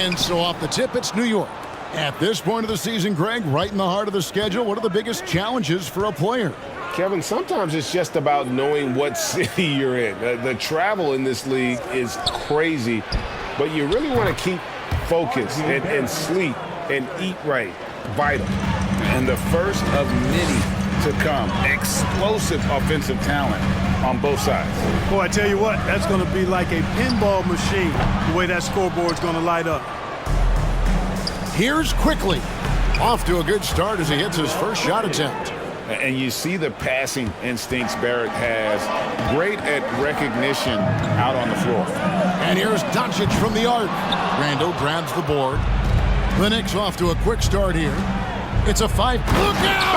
And so off the tip, it's New York. At this point of the season, Greg, right in the heart of the schedule, what are the biggest challenges for a player? Kevin, sometimes it's just about knowing what city you're in. The travel in this league is crazy, but you really want to keep focused and sleep and eat right. Vital. And the first of many to come. Explosive offensive talent on both sides. Boy, I tell you what, that's going to be like a pinball machine, the way that scoreboard's going to light up. Here's Quickly. Off to a good start as he hits his first shot attempt. And you see the passing instincts Barrett has. Great at recognition out on the floor. And here's Doncic from the arc. Randall grabs the board. The Knicks off to a quick start here. It's a 5. Look out!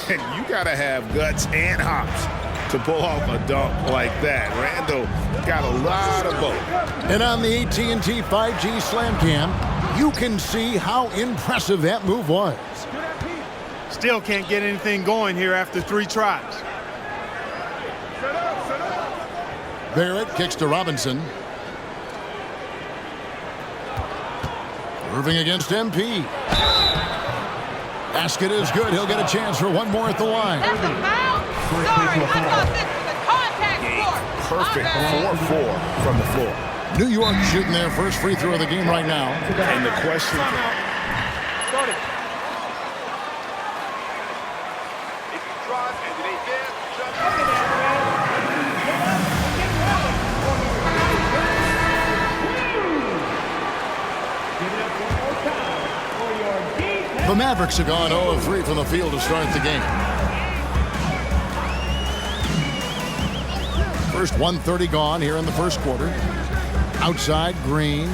You got to have guts and hops to pull off a dunk like that. Randall got a lot of both. And on the AT&T 5G Slam Cam, you can see how impressive that move was. Still can't get anything going here after 3 tries. Barrett kicks to Robinson. Irving against MP. Basket is good. He'll get a chance for one more at the line. That's a foul? Sorry, I thought this was a contact sport. Perfect 4-4 from the floor. New York shooting their first free throw of the game right now. And the question... The Mavericks have gone 0 of 3 from the field to start the game. First 1:30 gone here in the first quarter. Outside, Green.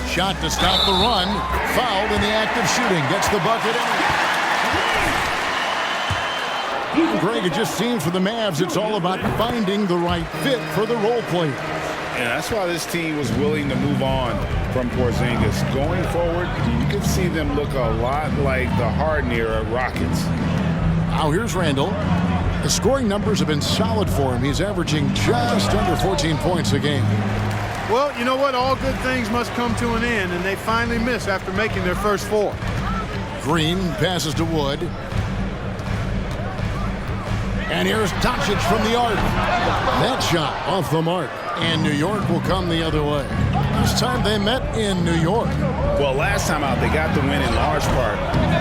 Shot to stop the run. Fouled in the act of shooting. Gets the bucket in. Greg, it just seems for the Mavs it's all about finding the right fit for the role players. And that's why this team was willing to move on from Porzingis. Going forward, you could see them look a lot like the Harden era Rockets. Now here's Randall. The scoring numbers have been solid for him. He's averaging just under 14 points a game. Well, you know what? All good things must come to an end, and they finally miss after making their first 4. Green passes to Wood. And here's Doncic from the arc. That shot off the mark. And New York will come the other way. This time they met in New York. Well, last time out, they got the win in large part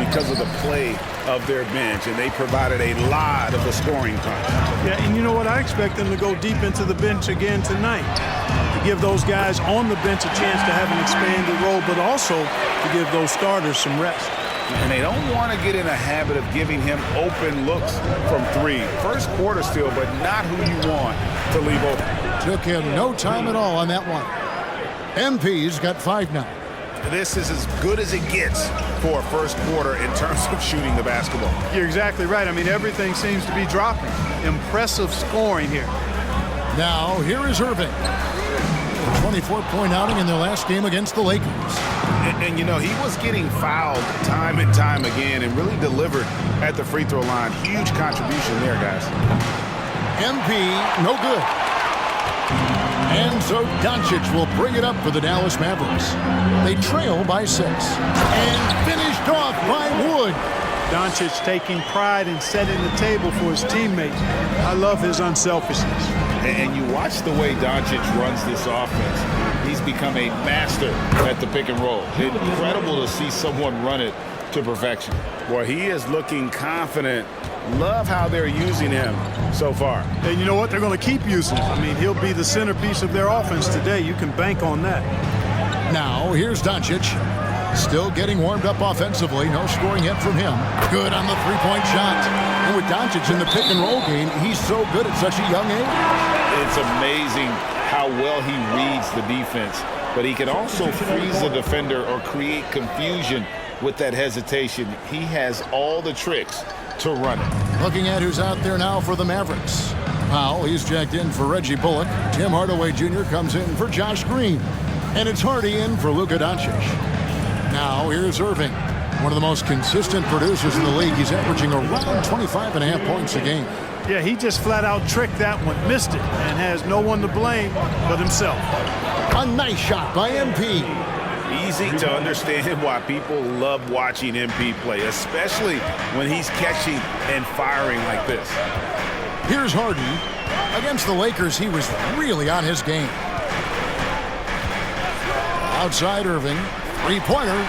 because of the play of their bench, and they provided a lot of the scoring punch. Yeah, and you know what? I expect them to go deep into the bench again tonight to give those guys on the bench a chance to have an expanded role, but also to give those starters some rest. And they don't want to get in a habit of giving him open looks from 3. First quarter still, but not who you want to leave open. Took him no time at all on that one. MP's got 5 now. This is as good as it gets for a first quarter in terms of shooting the basketball. You're exactly right. I mean, everything seems to be dropping. Impressive scoring here. Now, here is Irving. A 24-point outing in their last game against the Lakers. And, you know, he was getting fouled time and time again and really delivered at the free throw line. Huge contribution there, guys. MP, no good. And so Doncic will bring it up for the Dallas Mavericks. They trail by 6. And finished off by Wood. Doncic taking pride in setting the table for his teammates. I love his unselfishness. And you watch the way Doncic runs this offense. He's become a master at the pick and roll. Incredible to see someone run it to perfection. Boy, he is looking confident. Love how they're using him so far. And you know what? They're going to keep using him. I mean, he'll be the centerpiece of their offense today. You can bank on that. Now, here's Doncic. Still getting warmed up offensively. No scoring yet from him. Good on the three-point shot. And with Doncic in the pick and roll game, he's so good at such a young age. It's amazing how well he reads the defense. But he can also freeze the defender or create confusion with that hesitation. He has all the tricks to run it. Looking at who's out there now for the Mavericks. Powell, he's jacked in for Reggie Bullock. Tim Hardaway Jr. comes in for Josh Green. And it's Hardy in for Luka Doncic. Now here's Irving, one of the most consistent producers in the league. He's averaging around 25.5 points a game. Yeah, he just flat out tricked that one, missed it, and has no one to blame but himself. A nice shot by MP. Easy to understand why people love watching MP play, especially when he's catching and firing like this. Here's Hardy. Against the Lakers, he was really on his game. Outside Irving, three-pointer.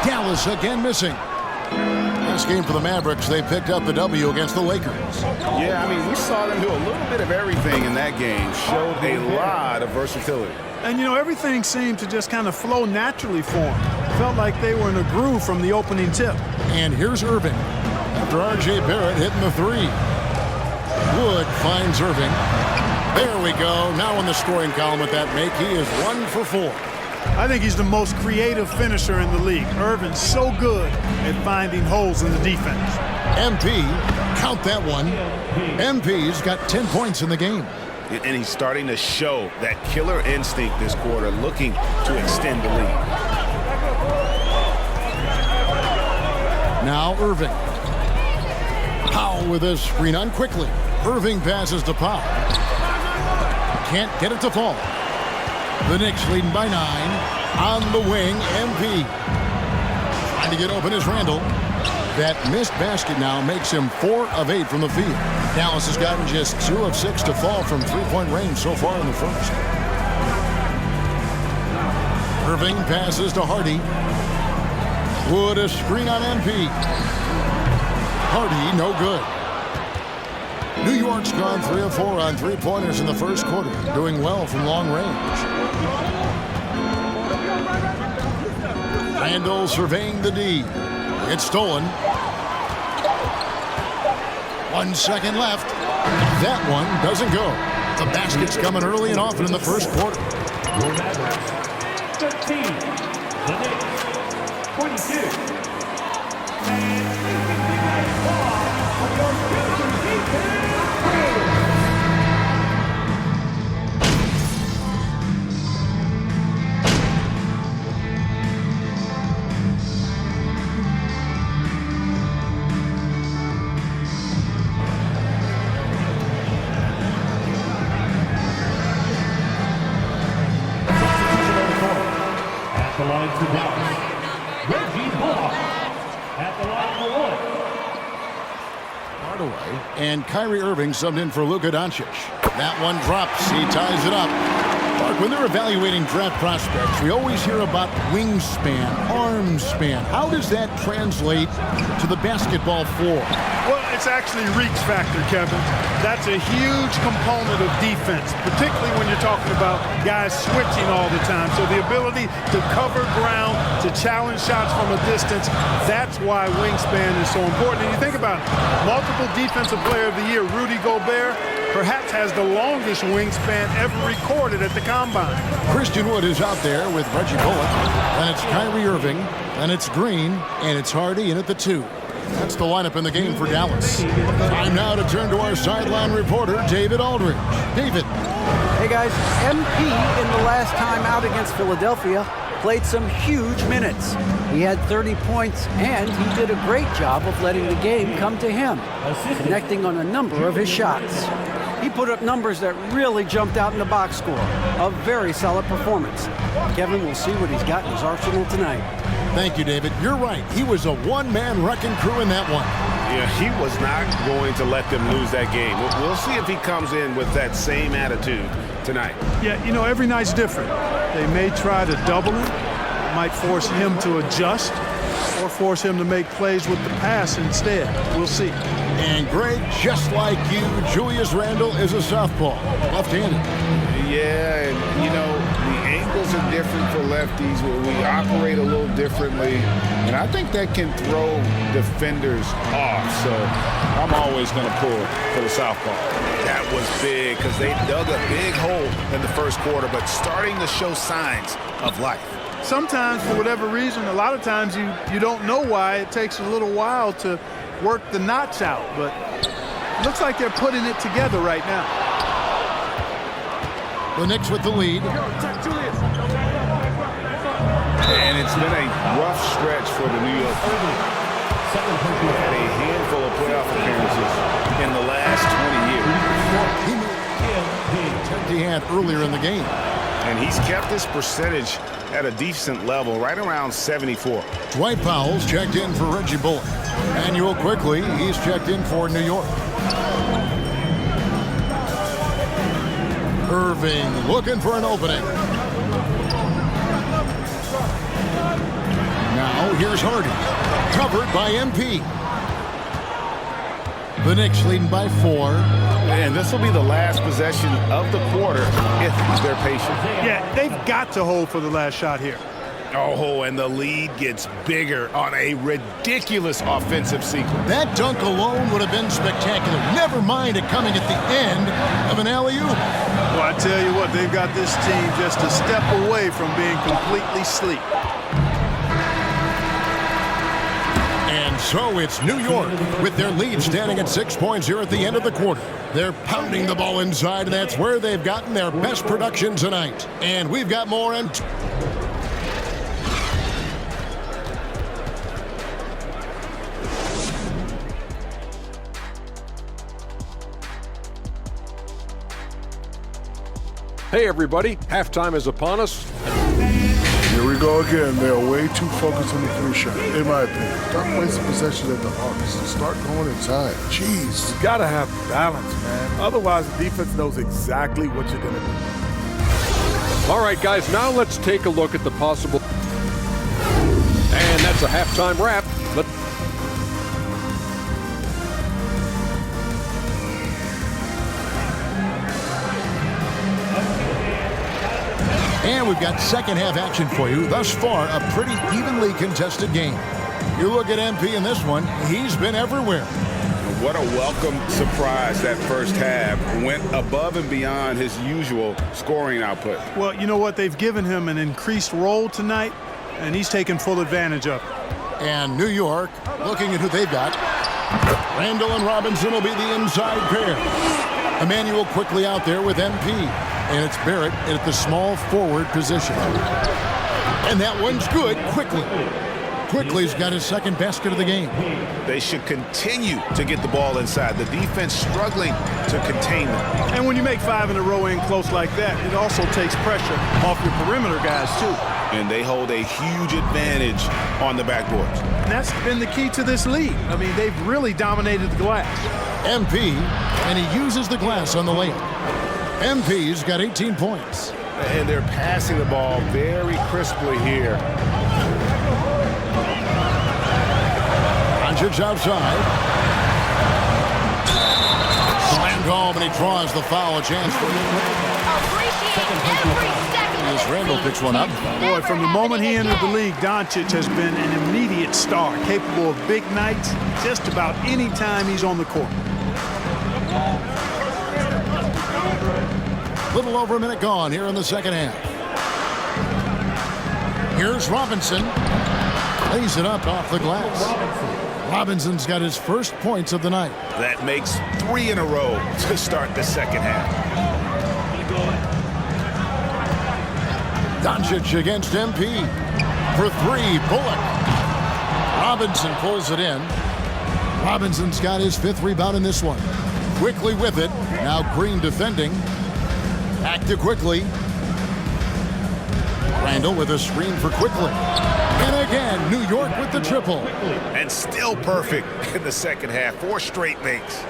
Dallas again missing. Last game for the Mavericks, they picked up the W against the Lakers. Yeah, I mean, we saw them do a little bit of everything in that game. Showed a lot of versatility. And, you know, everything seemed to just kind of flow naturally for them. Felt like they were in a groove from the opening tip. And here's Irving. After R.J. Barrett hitting the three. Wood finds Irving. There we go. Now in the scoring column at that make, he is 1 for 4. I think he's the most creative finisher in the league. Irvin's so good at finding holes in the defense. MP, count that one. MP's got 10 points in the game. And he's starting to show that killer instinct this quarter, looking to extend the lead. Now Irving. Powell with a screen on quickly. Irving passes to Powell. Can't get it to fall. The Knicks leading by 9. On the wing, MP. Trying to get open is Randall. That missed basket now makes him 4 of 8 from the field. Dallas has gotten just 2 of 6 to fall from three-point range so far in the first. Irving passes to Hardy. Wood a screen on MP. Hardy, no good. New York's gone 3 of 4 on three-pointers in the first quarter, doing well from long range. Randall surveying the D. It's stolen. 1 second left. That one doesn't go. The basket's coming early and often in the first quarter. 13. The Knicks, 22. And Kyrie Irving subbed in for Luka Doncic. That one drops. He ties it up. Mark, when they're evaluating draft prospects, we always hear about wingspan, arm span. How does that translate to the basketball floor? Well, it's actually reach factor, Kevin. That's a huge component of defense, particularly when you're talking about guys switching all the time. So the ability to cover ground, to challenge shots from a distance, that's why wingspan is so important. And you think about it, multiple Defensive Player of the Year, Rudy Gobert, perhaps has the longest wingspan ever recorded at the Combine. Christian Wood is out there with Reggie Bullock. Then it's Kyrie Irving. Then it's Green. And it's Hardy in at the 2. That's the lineup in the game for Dallas. Time now to turn to our sideline reporter, David Aldridge. David. Hey, guys. MP in the last time out against Philadelphia played some huge minutes. He had 30 points, and he did a great job of letting the game come to him, connecting on a number of his shots. He put up numbers that really jumped out in the box score. A very solid performance. Kevin will see what he's got in his arsenal tonight. Thank you, David. You're right. He was a one-man wrecking crew in that one. Yeah, he was not going to let them lose that game. We'll see if he comes in with that same attitude tonight. Yeah, you know, every night's different. They may try to double him. It might force him to adjust or force him to make plays with the pass instead. We'll see. And Greg, just like you, Julius Randle is a southpaw, left-handed. Yeah, and you know, the angles are different for lefties. We operate a little differently, and I think that can throw defenders off. So I'm always going to pull for the southpaw. That was big because they dug a big hole in the first quarter, but starting to show signs of life. Sometimes, for whatever reason, a lot of times you don't know why. It takes a little while to work the knots out, but it looks like they're putting it together right now. The Knicks with the lead. And it's been a rough stretch for the New York. Had a handful of playoff appearances in the last 20 years. He had earlier in the game. And he's kept this percentage at a decent level, right around 74. Dwight Powell's checked in for Reggie Bullock. Manuel quickly, he's checked in for New York. Irving looking for an opening. Now here's Hardy, covered by MP. The Knicks leading by 4. And this will be the last possession of the quarter if they're patient. Yeah, they've got to hold for the last shot here. Oh, and the lead gets bigger on a ridiculous offensive sequence. That dunk alone would have been spectacular. Never mind it coming at the end of an alley-oop. Well, I tell you what, they've got this team just a step away from being completely asleep. And so it's New York with their lead standing at 6 points here at the end of the quarter. They're pounding the ball inside, and that's where they've gotten their best production tonight. And we've got more in. Hey everybody, halftime is upon us. Here we go again. They're way too focused on the 3-shot, in my opinion. Stop wasting possession at the arcs. Start going inside. Jeez. You gotta have balance, man. Otherwise, the defense knows exactly what you're gonna do. All right, guys, now let's take a look at the possible. And that's a halftime wrap. And we've got second half action for you. Thus far, a pretty evenly contested game. You look at MP in this one, he's been everywhere. What a welcome surprise that first half. Went above and beyond his usual scoring output. Well, you know what? They've given him an increased role tonight, and he's taken full advantage of it. And New York, looking at who they've got. Randall and Robinson will be the inside pair. Emmanuel quickly out there with MP. And it's Barrett at the small forward position. And that one's good. Quickly's got his second basket of the game. They should continue to get the ball inside. The defense struggling to contain them. And when you make 5 in a row in close like that, it also takes pressure off your perimeter guys, too. And they hold a huge advantage on the backboards. And that's been the key to this league. I mean, they've really dominated the glass. MP, and he uses the glass on the layup. MP's got 18 points. And they're passing the ball very crisply here. Doncic outside. Slammed home, and he draws the foul. A chance for as Randall picks one up. Boy, from the moment he entered the league, Doncic has been an immediate star, capable of big nights just about any time he's on the court. Little over a minute gone here in the second half. Here's Robinson. Lays it up off the glass. Robinson's got his first points of the night. That makes 3 in a row to start the second half. Doncic against MP. For 3, Bullock. Robinson pulls it in. Robinson's got his 5th rebound in this one. Quickly with it. Now Green defending. Back to Quickly. Randall with a screen for Quickly. And again, New York with the triple. And still perfect in the second half. 4 straight makes.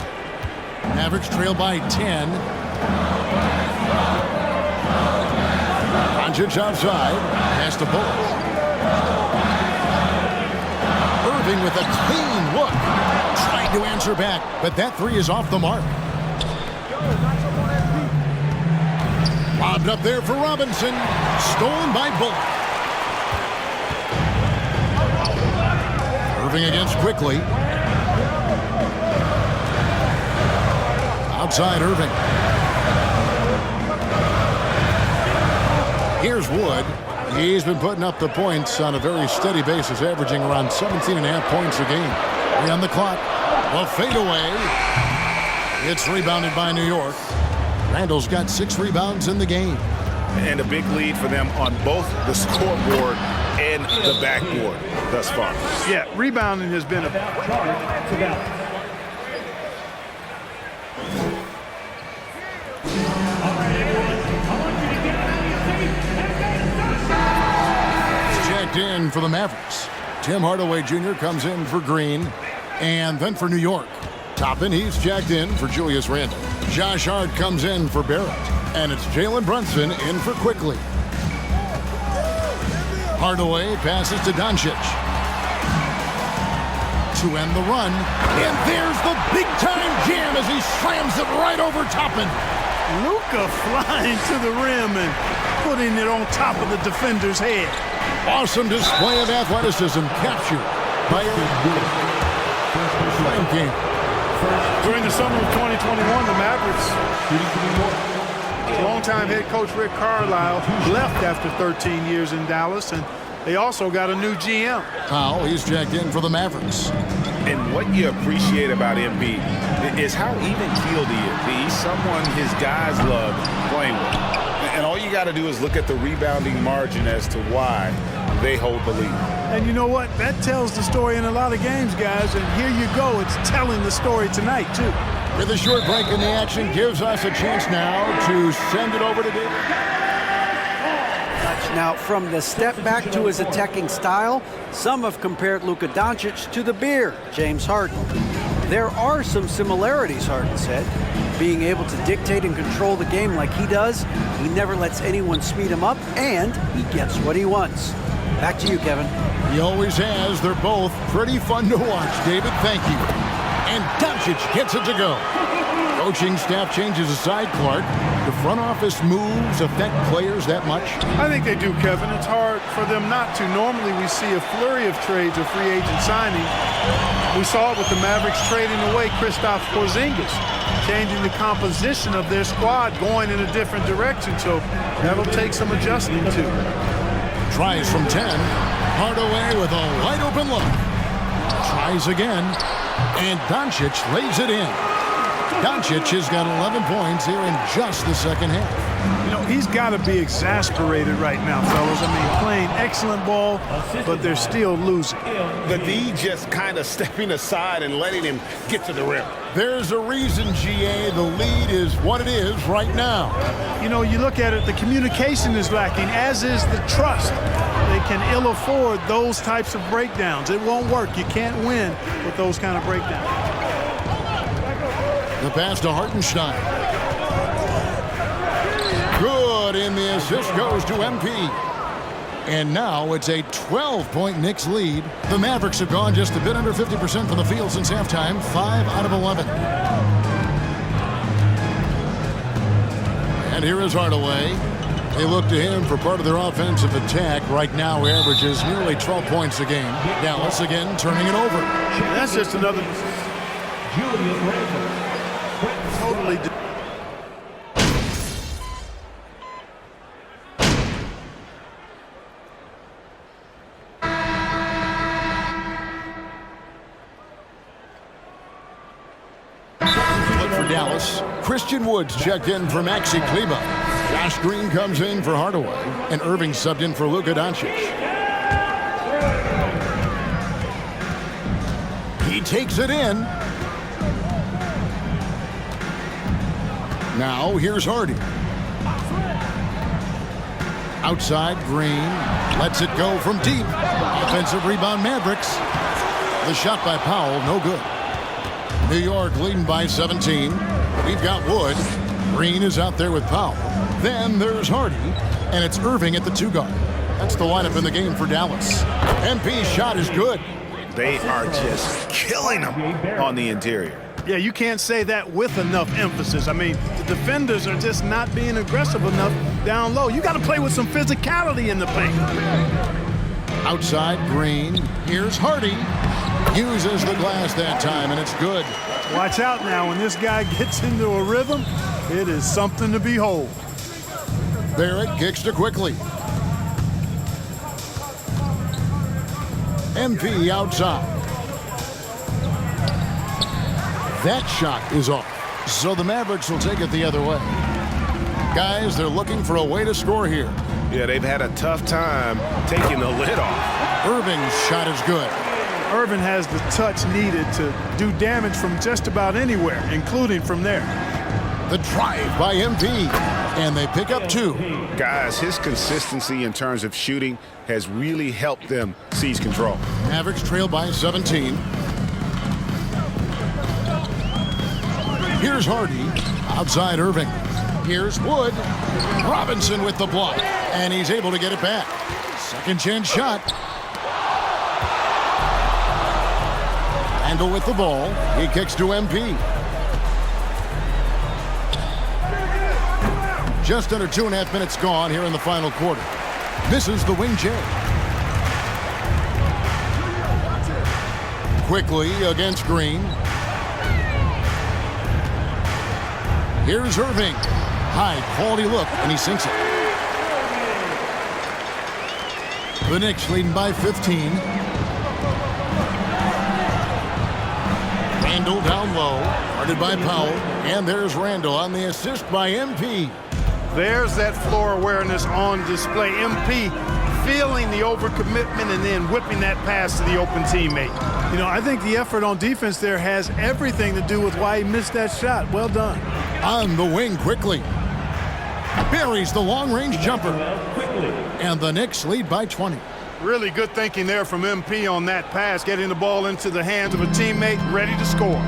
Mavericks trail by 10. Doncic outside. Pass to Bullock. Irving with a clean look. Trying to answer back, but that 3 is off the mark. Lobbed up there for Robinson. Stolen by Bullock. Irving against Quickly. Outside Irving. Here's Wood. He's been putting up the points on a very steady basis, averaging around 17.5 points a game. 3 on the clock. A fadeaway. It's rebounded by New York. Randall's got 6 rebounds in the game. And a big lead for them on both the scoreboard and the backboard thus far. Yeah, rebounding has been a... checked in for the Mavericks. Tim Hardaway Jr. comes in for Green, and then for New York. Toppin, he's checked in for Julius Randle. Josh Hart comes in for Barrett, and it's Jalen Brunson in for Quickly. Hardaway passes to Doncic. To end the run, and there's the big-time jam as he slams it right over Toppin. Luka flying to the rim and putting it on top of the defender's head. Awesome display of athleticism captured by a slam game. During the summer of 2021, the Mavericks, longtime head coach Rick Carlisle left after 13 years in Dallas, and they also got a new GM. Powell, he's checked in for the Mavericks. And what you appreciate about Embiid is how even-keeled he is. He's someone his guys love playing with. And all you got to do is look at the rebounding margin as to why they hold the lead. And you know what? That tells the story in a lot of games, guys. And here you go. It's telling the story tonight, too. With a short break in the action, gives us a chance now to send it over to David. Now, from the step back to his attacking style, some have compared Luka Doncic to the bear, James Harden. There are some similarities, Harden said. Being able to dictate and control the game like he does, he never lets anyone speed him up, and he gets what he wants. Back to you, Kevin. He always has. They're both pretty fun to watch, David. Thank you. And Doncic gets it to go. Coaching staff changes aside, Clark. The front office moves affect players that much? I think they do, Kevin. It's hard for them not to. Normally we see a flurry of trades or free agent signings. We saw it with the Mavericks trading away Kristaps Porzingis, changing the composition of their squad, going in a different direction. So that'll take some adjusting too. Tries from 10. Hardaway with a wide open look. Tries again. And Doncic lays it in. Doncic has got 11 points here in just the second half. You know, he's got to be exasperated right now, fellas. I mean, playing excellent ball, but they're still losing. The D just kind of stepping aside and letting him get to the rim. There's a reason, GA, the lead is what it is right now. You know, you look at it, the communication is lacking, as is the trust. They can ill afford those types of breakdowns. It won't work. You can't win with those kind of breakdowns. The pass to Hartenstein. Good, and the assist goes to MP. And now it's a 12-point Knicks lead. The Mavericks have gone just a bit under 50% from the field since halftime, 5 out of 11. And here is Hardaway. They look to him for part of their offensive attack. Right now, he averages nearly 12 points a game. Dallas again turning it over. That's just another Julius Randle. totally. Look for Dallas. Christian Woods checked in for Maxi Kleba. Josh Green comes in for Hardaway. And Irving subbed in for Luka Doncic. He takes it in. Now here's Hardy. Outside, Green lets it go from deep. Offensive rebound, Mavericks. The shot by Powell, no good. New York leading by 17. We've got Wood. Green is out there with Powell. Then there's Hardy, and it's Irving at the 2-guard. That's the lineup in the game for Dallas. MP's shot is good. They are just killing them on the interior. Yeah, you can't say that with enough emphasis. I mean, the defenders are just not being aggressive enough down low. You got to play with some physicality in the paint. Outside, Green. Here's Hardy. Uses the glass that time, and it's good. Watch out now. When this guy gets into a rhythm, it is something to behold. Barrett kicks to Quickly. MP outside. That shot is off. So the Mavericks will take it the other way. Guys, they're looking for a way to score here. Yeah, they've had a tough time taking the lid off. Irving's shot is good. Irvin has the touch needed to do damage from just about anywhere, including from there. The drive by MP. And they pick up 2. Guys, his consistency in terms of shooting has really helped them seize control. Mavericks trail by 17. Here's Hardy. Outside Irving. Here's Wood. Robinson with the block. And he's able to get it back. Second chance shot. Randall with the ball. He kicks to MP. Just under 2.5 minutes gone here in the final quarter. Misses the wing J. Quickly against Green. Here's Irving. High quality look, and he sinks it. The Knicks leading by 15. Randall down low, guarded by Powell. And there's Randall on the assist by MP. There's that floor awareness on display. MP feeling the overcommitment and then whipping that pass to the open teammate. You know, I think the effort on defense there has everything to do with why he missed that shot. Well done. On the wing quickly. Buries the long-range jumper. And the Knicks lead by 20. Really good thinking there from MP on that pass, getting the ball into the hands of a teammate ready to score.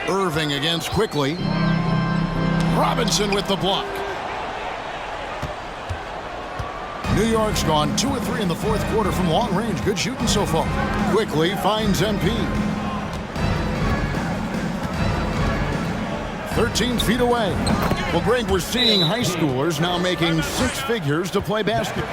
Irving against quickly. Robinson with the block. New York's gone 2 of 3 in the fourth quarter from long range. Good shooting so far. Quickly finds MP. 13 feet away. Well, Greg, we're seeing high schoolers now making 6 figures to play basketball.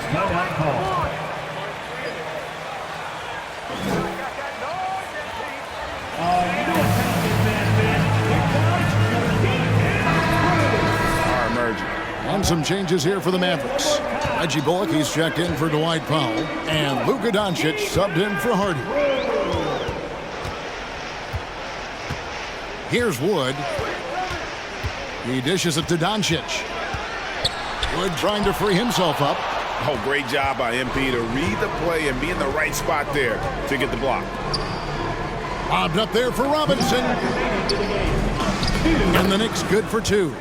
And some changes here for the Mavericks. Reggie Bullock, he's checked in for Dwight Powell. And Luka Doncic subbed in for Hardy. Here's Wood. He dishes it to Doncic. Wood trying to free himself up. Oh, great job by MP to read the play and be in the right spot there to get the block. Lobbed up there for Robinson. And the Knicks good for 2.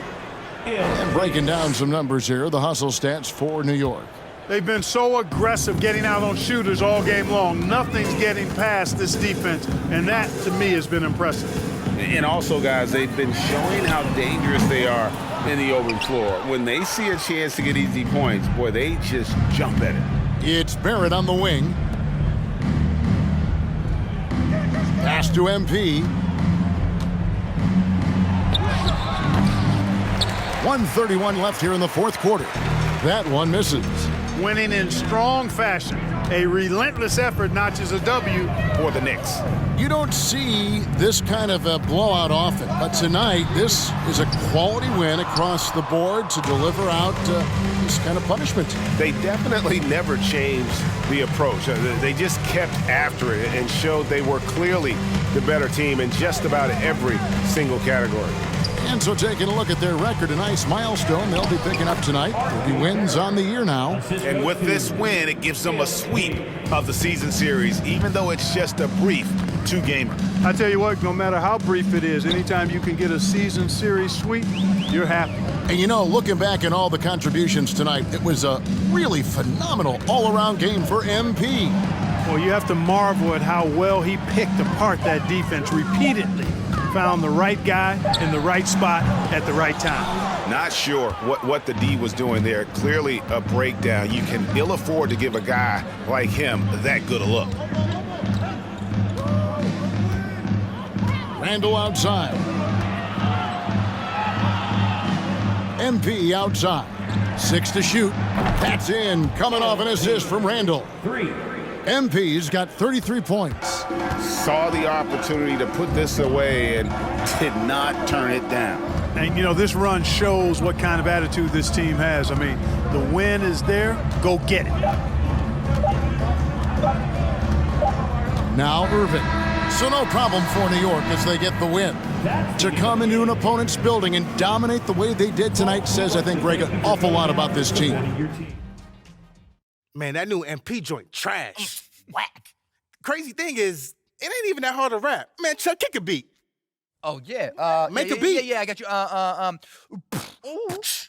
And breaking down some numbers here, the hustle stats for New York. They've been so aggressive getting out on shooters all game long. Nothing's getting past this defense, and that, to me, has been impressive. And also, guys, they've been showing how dangerous they are in the open floor. When they see a chance to get easy points, boy, they just jump at it. It's Barrett on the wing. Pass to MP. 1:31 left here in the fourth quarter. That one misses. Winning in strong fashion. A relentless effort notches a W for the Knicks. You don't see this kind of a blowout often, but tonight this is a quality win across the board to deliver out this kind of punishment. They definitely never changed the approach. They just kept after it and showed they were clearly the better team in just about every single category. And so taking a look at their record, a nice milestone they'll be picking up tonight. 30 wins on the year now. And with this win, it gives them a sweep of the season series, even though it's just a brief 2-gamer. I tell you what, no matter how brief it is, anytime you can get a season series sweep, you're happy. And you know, looking back at all the contributions tonight, it was a really phenomenal all-around game for MP. Well, you have to marvel at how well he picked apart that defense repeatedly. Found the right guy in the right spot at the right time. Not sure what the D was doing there. Clearly a breakdown. You can ill afford to give a guy like him that good a look. Randall outside. MP outside. 6 to shoot. That's in. Coming off an assist from Randall. MP's got 33 points. Saw the opportunity to put this away and did not turn it down. And, you know, this run shows what kind of attitude this team has. I mean, the win is there. Go get it. Now Irving. So no problem for New York as they get the win. To come into an opponent's building and dominate the way they did tonight says, I think, Greg, an awful lot about this team. Man, that new MP joint trash. Whack. Crazy thing is, it ain't even that hard to rap. Man, Chuck, kick a beat. Oh yeah. Make yeah, a beat. Yeah, I got you.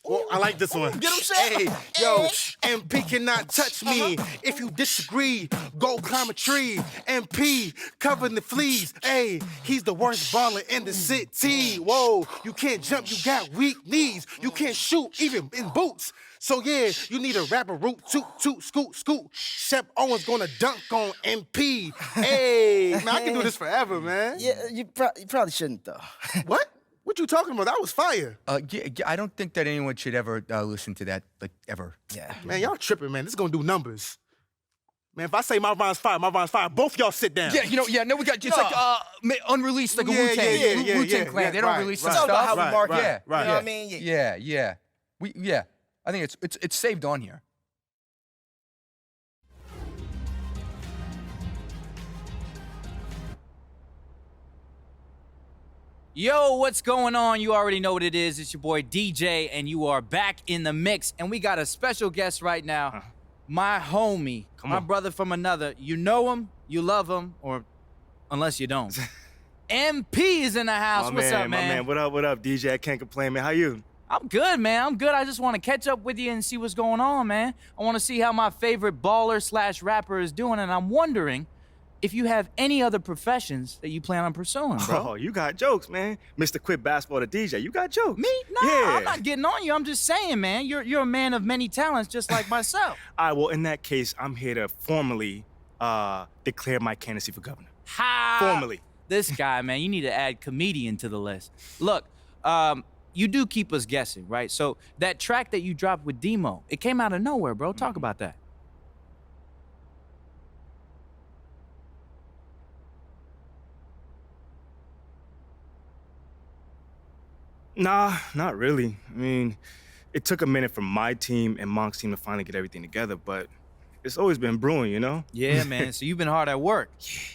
Well, I like this one. Get him set. Hey, yo, MP cannot touch me. If you disagree, go climb a tree. MP covering the fleas. Hey, he's the worst baller in the city. Whoa, you can't jump, you got weak knees. You can't shoot even in boots. So yeah, you need a rapper root, toot, scoot. Shep Owens gonna dunk on MP. Hey, man, I can do this forever, man. Yeah, you probably shouldn't, though. What? What you talking about? That was fire. Yeah, I don't think that anyone should ever listen to that, like, ever. Yeah. Man, y'all tripping, man. This is gonna do numbers. Man, if I say my rhyme's fire, both y'all sit down. Yeah, no, we got, it's like, unreleased, like a Wu-Tang Clan. They don't release some It's all stuff. about how we market. Yeah, You know what I mean? Yeah. I think it's saved on here. Yo, what's going on? You already know what it is. It's your boy DJ, and you are back in the mix. And we got a special guest right now, my homie, my brother from another. You know him, you love him, or unless you don't. MP is in the house. What's up, man? My man, what up, DJ? I can't complain, man. How you? I'm good, man. I'm good. I just want to catch up with you and see what's going on, man. I want to see how my favorite baller/rapper is doing, and I'm wondering if you have any other professions that you plan on pursuing, bro. Oh, you got jokes, man. Mr. Quit Basketball to DJ, you got jokes. Me? Nah, yeah. I'm not getting on you. I'm just saying, man. You're a man of many talents, just like myself. All right, well, in that case, I'm here to formally declare my candidacy for governor. Ha! Formally. This guy, man, you need to add comedian to the list. Look, you do keep us guessing, right? So that track that you dropped with Demo, it came out of nowhere, bro. Talk about that. Nah, not really. I mean, it took a minute for my team and Monk's team to finally get everything together, but it's always been brewing, you know? Yeah, man. So you've been hard at work.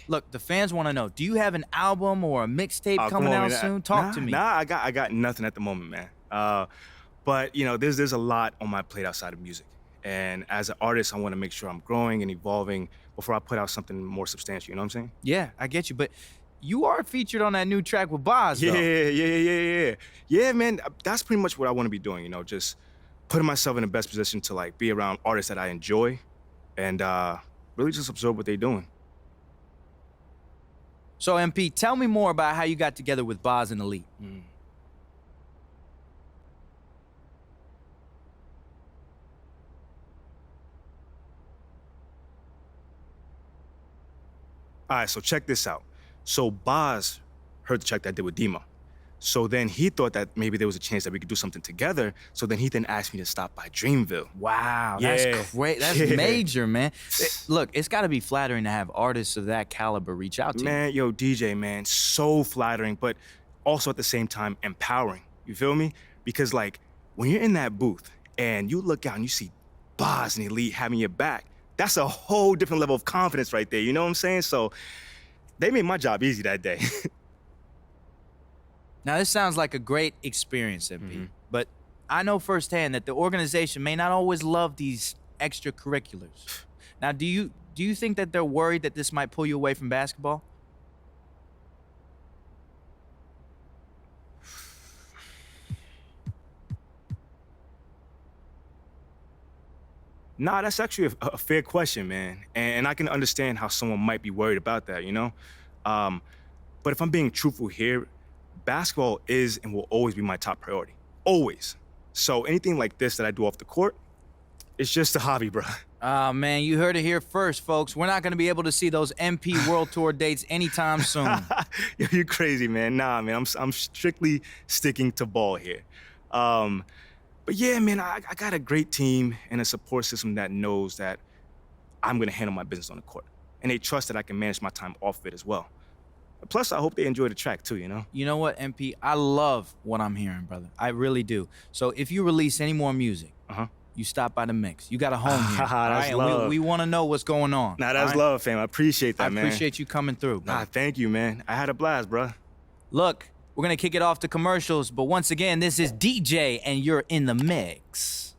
Look, the fans want to know, do you have an album or a mixtape coming out soon? Talk to me. Nah, I got nothing at the moment, man. But, you know, there's a lot on my plate outside of music. And as an artist, I want to make sure I'm growing and evolving before I put out something more substantial, you know what I'm saying? Yeah, I get you. But you are featured on that new track with Boz, though. Yeah. Yeah, man, that's pretty much what I want to be doing, you know, just putting myself in the best position to, like, be around artists that I enjoy and really just absorb what they're doing. So, MP, tell me more about how you got together with Boz and Elite. All right, so check this out. So Boz heard the track that I did with Demo. So then he thought that maybe there was a chance that we could do something together. So then he then asked me to stop by Dreamville. Wow, that's great. That's major, man. Look, it's got to be flattering to have artists of that caliber reach out to you. Man, yo, DJ, man, so flattering, but also at the same time empowering. You feel me? Because, like, when you're in that booth and you look out and you see Boz and Elite having your back, that's a whole different level of confidence right there. You know what I'm saying? So they made my job easy that day. Now, this sounds like a great experience, MP, but I know firsthand that the organization may not always love these extracurriculars. Now, do you think that they're worried that this might pull you away from basketball? Nah, that's actually a fair question, man. And I can understand how someone might be worried about that, you know? But if I'm being truthful here, basketball is and will always be my top priority. Always. So anything like this that I do off the court, it's just a hobby, bro. Man, you heard it here first, folks. We're not going to be able to see those MP World Tour dates anytime soon. You're crazy, man. Nah, man, I'm strictly sticking to ball here. But yeah, man, I got a great team and a support system that knows that I'm going to handle my business on the court. And they trust that I can manage my time off of it as well. Plus, I hope they enjoy the track too, you know? You know what, MP? I love what I'm hearing, brother. I really do. So if you release any more music, you stop by the mix. You got a home here. That's love. We want to know what's going on. Nah, that's love, fam. I appreciate that, man. I appreciate you coming through, bro. Nah, thank you, man. I had a blast, bro. Look, we're going to kick it off to commercials, but once again, this is DJ, and you're in the mix.